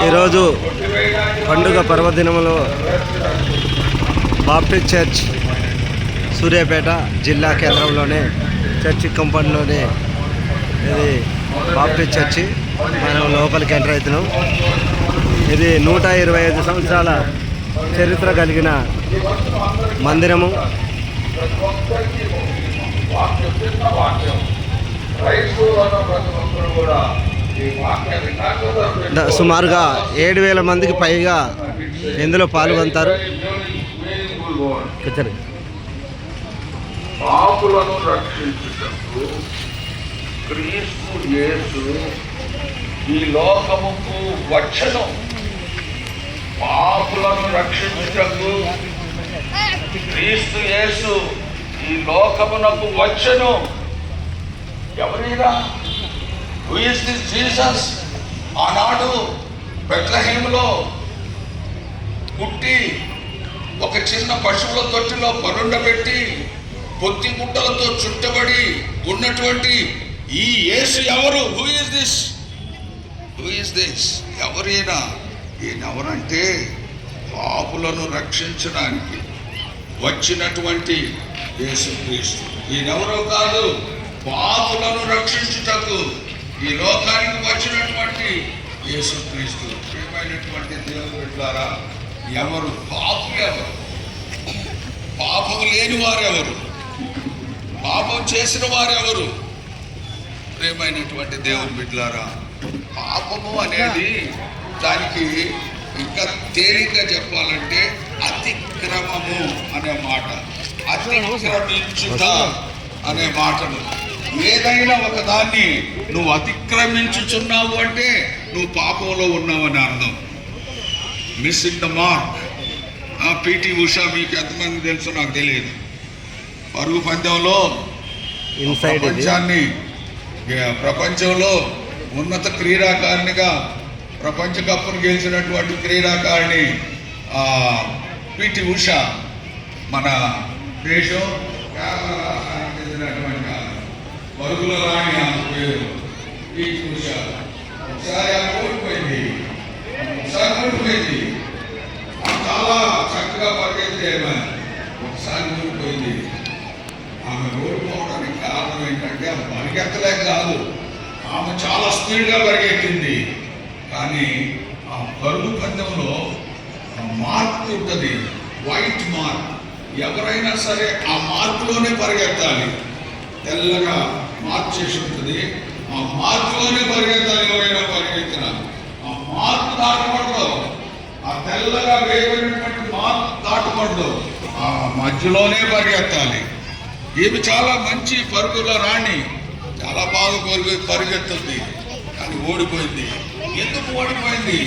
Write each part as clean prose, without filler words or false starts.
ఈరోజు పండుగ పర్వదినములో Baptist church Suryapet జిల్లా కేంద్రంలోనే చర్చి కంపౌండ్లోనే ఇది బాప్టిస్ట్ చర్చి. మనం లోపలికి ఎంటర్ అవుతున్నాం. ఇది 125 సంవత్సరాల చరిత్ర కలిగిన మందిరము. సుమారుగా 7,000 మందికి పైగా ఇందులో పాల్గొంటారు. పాపులను రక్షించుటకు క్రీస్తు యేసు ఈ లోకముకు వచ్చెను. పాపులను రక్షించుటకు క్రీస్తు యేసు ఈ లోకమునకు వచ్చెను. ఎవరైనా హూ ఇస్ దిస్ జీసస్? ఆనాడు బెత్లెహేములో పుట్టి ఒక చిన్న పశువుల తొట్టిలో పరుండబెట్టి పొత్తి గుట్టలతో చుట్టబడి ఉన్నటువంటి ఈ యేసు ఎవరు? Who is this? Who is this? ఎవరైనా ఈయనెవరంటే పాపులను రక్షించడానికి వచ్చినటువంటి యేసుక్రీస్తు. ఈయనెవరో కాదు, పాపులను రక్షించుటకు ఈ లోకానికి వచ్చినటువంటి యేసుక్రీస్తు. ప్రియమైనటువంటి దేవుని బిడ్డలారా, ఎవరు పాపులు? ఎవరు పాపం లేని వారెవరు? పాపం చేసిన వారెవరు? ప్రియమైనటువంటి దేవుని బిడ్డలారా, పాపము అనేది దానికి ఇంకా తేలిక చెప్పాలంటే అతిక్రమము అనే మాట, అతిక్రమించుట అనే మాటలు. ఏదైనా ఒక దాన్ని నువ్వు అతిక్రమించుచున్నావు అంటే నువ్వు పాపంలో ఉన్నావని అర్థం. Missing the mark. PT Usha మీకు ఎంతమంది తెలుసు నాకు తెలియదు. పరుగు పందెంలో ప్రపంచంలో ఉన్నత క్రీడాకారిణిగా ప్రపంచ కప్పును గెలిచినటువంటి క్రీడాకారిణి పిటి ఉషా. మన దేశం చెందినటువంటి పరుగుల రాణి ఆమె పేరు పిటి ఉషా. ఒకసారి ఓడిపోయింది. చాలా చక్కగా పరిగెత్తేమా. ఒకసారి ఓడిపోయింది. ఆమె ఓడిపోవడానికి కారణం ఏంటంటే ఆమె పరిగెత్తలేక కాదు, ఆమె చాలా స్పీడ్గా పరిగెత్తింది. కానీ ఆ పరుగు పందెంలో మార్క్ ఉంటుంది, వైట్ మార్క్. ఎవరైనా సరే ఆ మార్కులోనే పరిగెత్తాలి. తెల్లగా మార్క్ చేసి ఉంటుంది, ఆ మార్కులోనే పరిగెత్తాలి. ఎవరైనా పరిగెత్తినా ఆ మార్క్ దాటకూడదు. ఆ తెల్లగా వేయబడినటువంటి మార్క్ దాటకూడదు, ఆ మధ్యలోనే పరిగెత్తాలి. ఈమె చాలా మంచి పరుగుల రాణి, చాలా బాగా పరిగెత్తుంది. కానీ ఓడిపోయింది. ఎందుకు ఓడిపోయింది?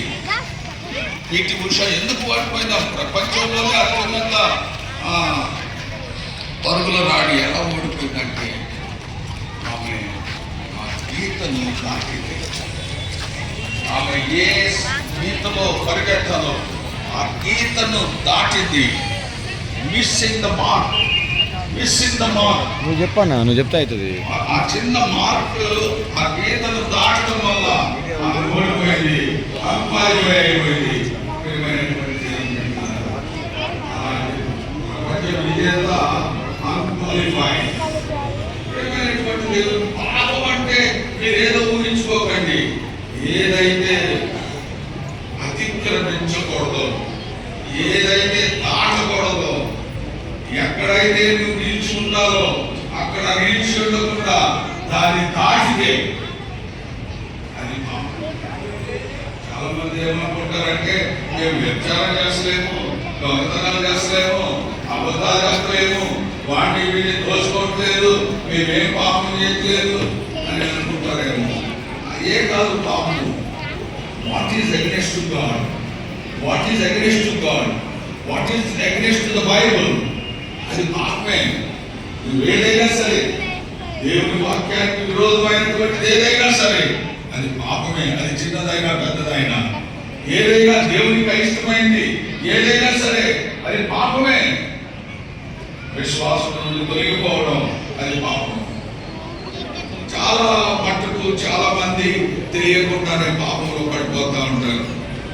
పిటి ఉష ఎందుకు ఓడిపోయింది? ప్రపంచంలోనే అత్యున్నత పరుగుల రాణి ఎలా ఓడిపోయిందంటే ఆమె ఆ గీతను దాటింది. ఆమె ఏ గీతలో పరిగెత్తాలో ఆ గీతను దాటింది. Missing the mark. Missing the mark. నువ్వు చెప్పన్నా, నువ్వు చెప్తా అవుతుంది. ఆ చిన్న మార్క్ ఆ గీతను దాటడం వల్ల ఆమె ఓడిపోయింది. అయిపోయింది. పాపం అంటే మీరేదో ఊహించుకోకండి. ఏదైతే అతిక్రమించకూడదో, ఏదైతే దాటకూడదో, ఎక్కడైతే నువ్వు నిలిచి ఉండాలో అక్కడ నిలిచి ఉండకుండా దాన్ని దాటితే అది పాపం. చాలా మంది ఏమనుకుంటారంటే మేము వ్యభిచారం చేస్తలేము, దొంగతనాలు చేస్తలేము, అబద్ధాలు చెప్పలేము, వాటిని వీటిని దోచుకోవట్లేదు, మేమేం పాపం చేయట్లేదు అని అనుకుంటారేమో. అదే కాదు పాపము. What is against to God? What is against to God? What is against to the Bible? అది పాపమే. నువ్వు ఏదైనా సరే, దేవుని వాక్యానికి విరోధమైనటువంటి ఏదైనా సరే అది పాపమే. అది చిన్నదైనా పెద్దదైనా, ఏదైనా దేవునికి అయిష్టమైంది ఏదైనా సరే అది పాపమే. విశ్వాసం నుండి తొలగిపోవడం అది పాపం. చాలా మట్టుకు చాలా మంది తెలియకుండానే పాపంలో పడిపోతా ఉంటారు,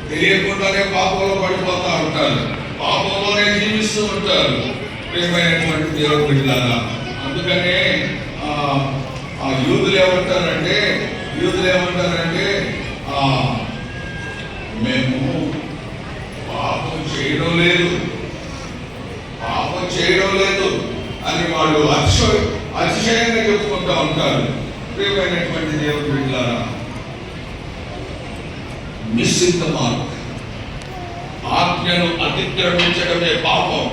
తెలియకుండానే పాపంలో పడిపోతా ఉంటారు, పాపంలోనే జీవిస్తూ ఉంటారు. ప్రియమైనటువంటి దేవుని బిడ్డలారా, అందుకనే ఆ యూదులు ఏమంటారంటే మేము పాపం చేయడం లేదు అని వాళ్ళు అతిశయంగా చెప్పుకుంటూ ఉంటారు. ప్రియమైనటువంటి దేవుని బిడ్డలారా, మిస్సింగ్ ద మార్క్. ఆజ్ఞను అతిక్రమించడమే పాపం.